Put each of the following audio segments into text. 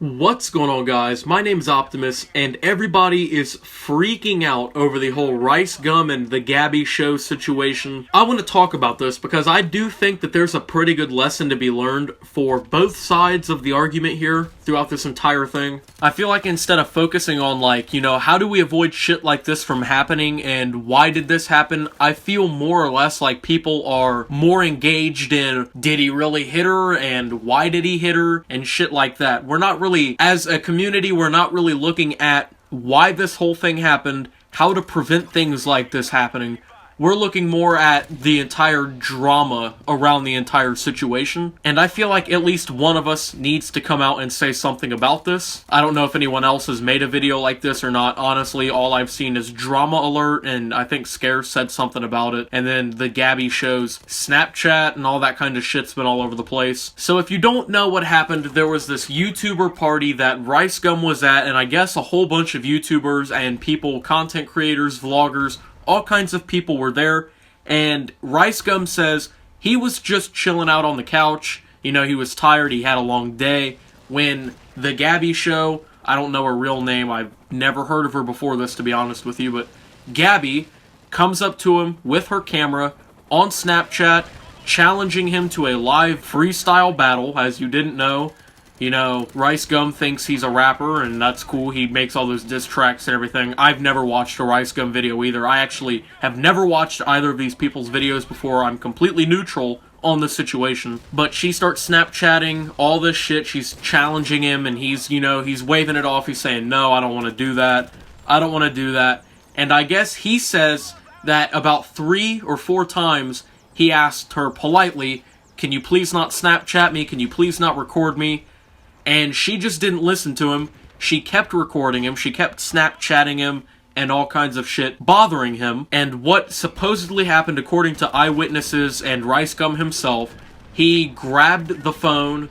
What's going on, guys? My name is Optimus, and everybody is freaking out over the whole RiceGum and the Gabby show situation. I want to talk about this because I do think that there's a pretty good lesson to be learned for both sides of the argument here throughout this entire thing. I feel like instead of focusing on, how do we avoid shit like this from happening and why did this happen, I feel more or less like people are more engaged in, did he really hit her and why did he hit her and shit like that. We're not really, as a community, we're not really looking at why this whole thing happened, how to prevent things like this happening. We're looking more at the entire drama around the entire situation. And I feel like at least one of us needs to come out and say something about this. I don't know if anyone else has made a video like this or not. Honestly, all I've seen is Drama Alert, and I think Scare said something about it. And then the Gabby show's Snapchat and all that kind of shit's been all over the place. So if you don't know what happened, there was this YouTuber party that RiceGum was at, and I guess a whole bunch of YouTubers and people, content creators, vloggers, all kinds of people were there, and RiceGum says he was just chilling out on the couch. You know, he was tired, he had a long day, when the Gabby show, I don't know her real name, I've never heard of her before this, to be honest with you, but Gabby comes up to him with her camera on Snapchat, challenging him to a live freestyle battle. As you didn't know, RiceGum thinks he's a rapper, and that's cool. He makes all those diss tracks and everything. I've never watched a RiceGum video either. I actually have never watched either of these people's videos before. I'm completely neutral on the situation. But she starts Snapchatting all this shit. She's challenging him, and he's waving it off. He's saying, no, I don't want to do that. I don't want to do that. And I guess he says that about 3 or 4 times he asked her politely, can you please not Snapchat me? Can you please not record me? And she just didn't listen to him. She kept recording him. She kept Snapchatting him and all kinds of shit, bothering him. And what supposedly happened, according to eyewitnesses and RiceGum himself, he grabbed the phone.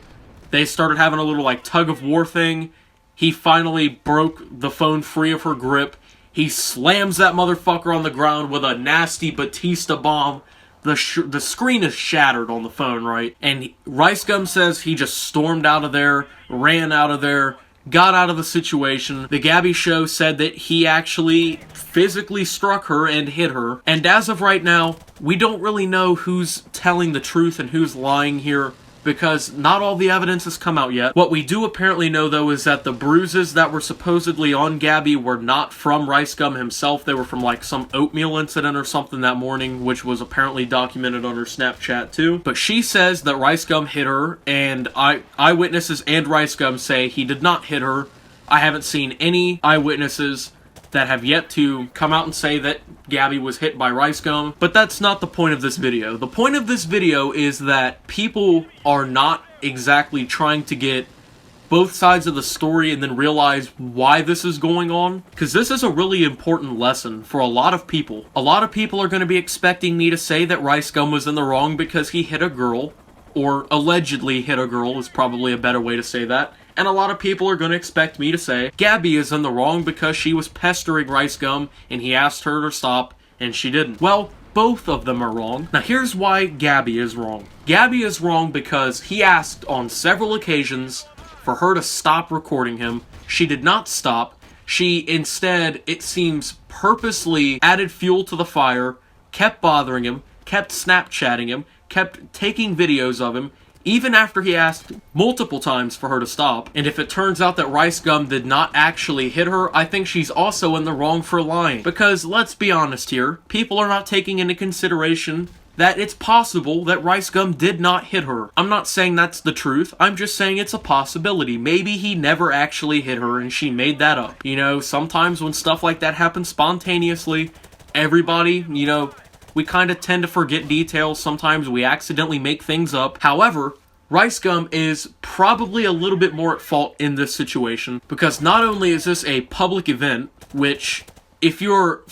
They started having a little, tug-of-war thing. He finally broke the phone free of her grip. He slams that motherfucker on the ground with a nasty Batista bomb. The screen is shattered on the phone, right? And RiceGum says he just stormed out of there, ran out of there, got out of the situation. The Gabby show said that he actually physically struck her and hit her. And as of right now, we don't really know who's telling the truth and who's lying here, because not all the evidence has come out yet. What we do apparently know, though, is that the bruises that were supposedly on Gabby were not from RiceGum himself. They were from, some oatmeal incident or something that morning, which was apparently documented on her Snapchat, too. But she says that RiceGum hit her, and eyewitnesses and RiceGum say he did not hit her. I haven't seen any eyewitnesses that have yet to come out and say that Gabby was hit by RiceGum, but that's not the point of this video. The point of this video is that people are not exactly trying to get both sides of the story and then realize why this is going on, because this is a really important lesson for a lot of people. A lot of people are going to be expecting me to say that RiceGum was in the wrong because he hit a girl, or allegedly hit a girl is probably a better way to say that. And a lot of people are going to expect me to say Gabby is in the wrong because she was pestering RiceGum and he asked her to stop and she didn't. Well, both of them are wrong. Now here's why Gabby is wrong. Gabby is wrong because he asked on several occasions for her to stop recording him. She did not stop. She instead, it seems, purposely added fuel to the fire, kept bothering him, kept Snapchatting him, kept taking videos of him, even after he asked multiple times for her to stop. And if it turns out that RiceGum did not actually hit her, I think she's also in the wrong for lying. Because, let's be honest here, people are not taking into consideration that it's possible that RiceGum did not hit her. I'm not saying that's the truth, I'm just saying it's a possibility. Maybe he never actually hit her and she made that up. Sometimes when stuff like that happens spontaneously, everybody, we kind of tend to forget details. Sometimes we accidentally make things up. However, RiceGum is probably a little bit more at fault in this situation, because not only is this a public event, which, if you're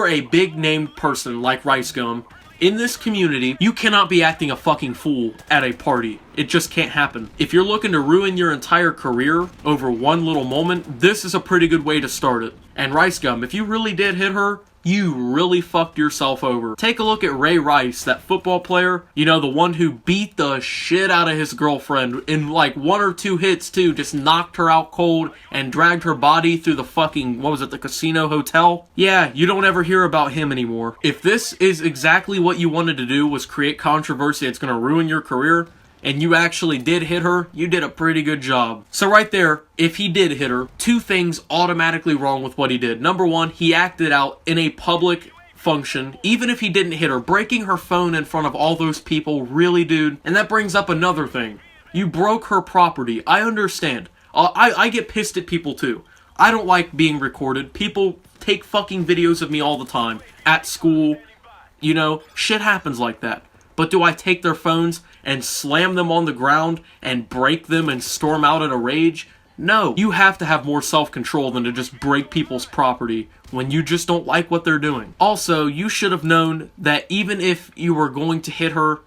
a big named person like RiceGum, in this community, you cannot be acting a fucking fool at a party. It just can't happen. If you're looking to ruin your entire career over one little moment, this is a pretty good way to start it. And RiceGum, if you really did hit her, you really fucked yourself over. Take a look at Ray Rice, that football player, you know, the one who beat the shit out of his girlfriend in like 1 or 2 hits too, just knocked her out cold and dragged her body through the fucking, what was it, the casino hotel? Yeah, you don't ever hear about him anymore. If this is exactly what you wanted to do, was create controversy that's gonna ruin your career, and you actually did hit her, you did a pretty good job. So right there, if he did hit her, 2 things automatically wrong with what he did. Number 1, he acted out in a public function, even if he didn't hit her. Breaking her phone in front of all those people, really, dude? And that brings up another thing. You broke her property. I understand. I get pissed at people too. I don't like being recorded. People take fucking videos of me all the time. At school, you know, shit happens like that. But do I take their phones and slam them on the ground and break them and storm out in a rage? No. You have to have more self-control than to just break people's property when you just don't like what they're doing. Also, you should have known that even if you were going to hit her,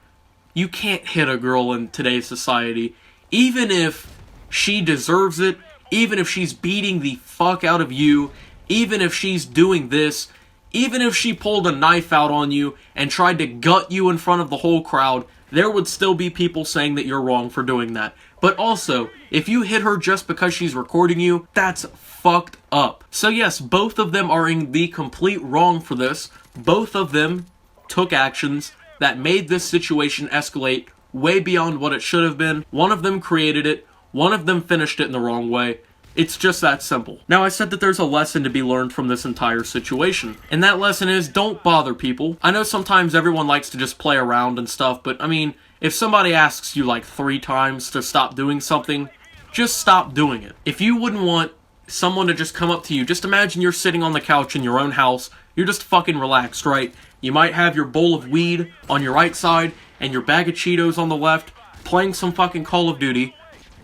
you can't hit a girl in today's society. Even if she deserves it, even if she's beating the fuck out of you, even if she's doing this, even if she pulled a knife out on you and tried to gut you in front of the whole crowd, there would still be people saying that you're wrong for doing that. But also, if you hit her just because she's recording you, that's fucked up. So yes, both of them are in the complete wrong for this. Both of them took actions that made this situation escalate way beyond what it should have been. One of them created it, one of them finished it in the wrong way. It's just that simple. Now, I said that there's a lesson to be learned from this entire situation. And that lesson is, don't bother people. I know sometimes everyone likes to just play around and stuff, but I mean, if somebody asks you like 3 times to stop doing something, just stop doing it. If you wouldn't want someone to just come up to you, just imagine you're sitting on the couch in your own house, you're just fucking relaxed, right? You might have your bowl of weed on your right side and your bag of Cheetos on the left, playing some fucking Call of Duty.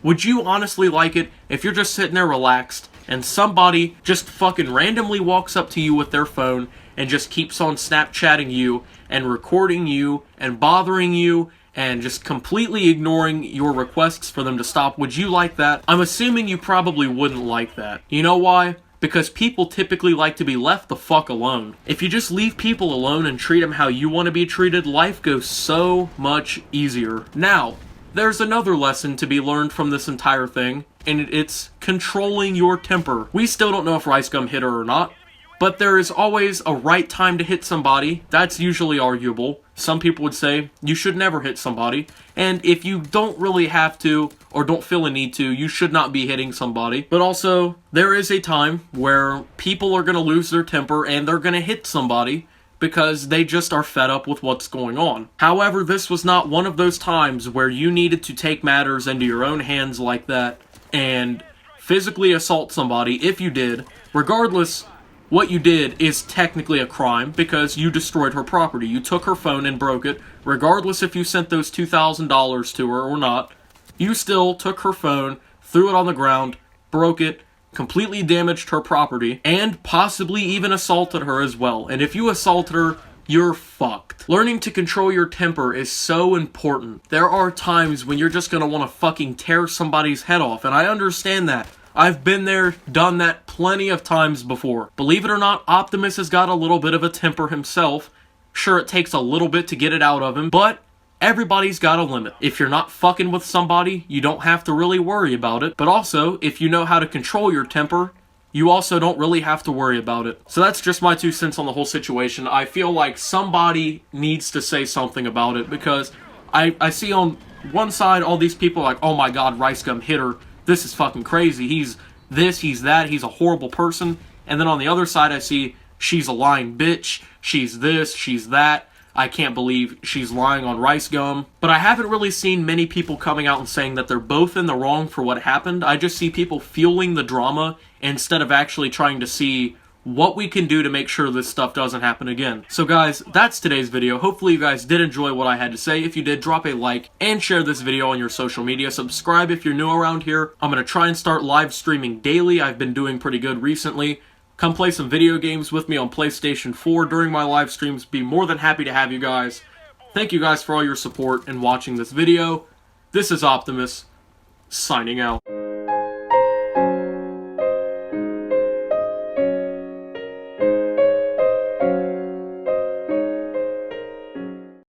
Would you honestly like it if you're just sitting there relaxed and somebody just fucking randomly walks up to you with their phone and just keeps on Snapchatting you and recording you and bothering you and just completely ignoring your requests for them to stop? Would you like that? I'm assuming you probably wouldn't like that. You know why? Because people typically like to be left the fuck alone. If you just leave people alone and treat them how you want to be treated, life goes so much easier. Now, there's another lesson to be learned from this entire thing, and it's controlling your temper. We still don't know if RiceGum hit her or not, but there is always a right time to hit somebody. That's usually arguable. Some people would say you should never hit somebody, and if you don't really have to, or don't feel a need to, you should not be hitting somebody. But also, there is a time where people are going to lose their temper and they're going to hit somebody, because they just are fed up with what's going on. However, this was not one of those times where you needed to take matters into your own hands like that and physically assault somebody. If you did, regardless, what you did is technically a crime because you destroyed her property. You took her phone and broke it. Regardless if you sent those $2,000 to her or not, you still took her phone, threw it on the ground, broke it, completely damaged her property, and possibly even assaulted her as well. And if you assaulted her, you're fucked. Learning to control your temper is so important. There are times when you're just gonna want to fucking tear somebody's head off, and I understand that. I've been there, done that plenty of times before. Believe it or not, Optimus has got a little bit of a temper himself. Sure, it takes a little bit to get it out of him, but everybody's got a limit. If you're not fucking with somebody, you don't have to really worry about it. But also, if you know how to control your temper, you also don't really have to worry about it. So that's just my 2 cents on the whole situation. I feel like somebody needs to say something about it because I see on one side all these people like, oh my god, RiceGum hit her. This is fucking crazy. He's this, he's that, he's a horrible person. And then on the other side I see, she's a lying bitch, she's this, she's that. I can't believe she's lying on RiceGum. But I haven't really seen many people coming out and saying that they're both in the wrong for what happened. I just see people fueling the drama instead of actually trying to see what we can do to make sure this stuff doesn't happen again. So guys, that's today's video. Hopefully you guys did enjoy what I had to say. If you did, drop a like and share this video on your social media. Subscribe if you're new around here. I'm going to try and start live streaming daily. I've been doing pretty good recently. Come play some video games with me on PlayStation 4 during my live streams. Be more than happy to have you guys. Thank you guys for all your support and watching this video. This is Optimus, signing out.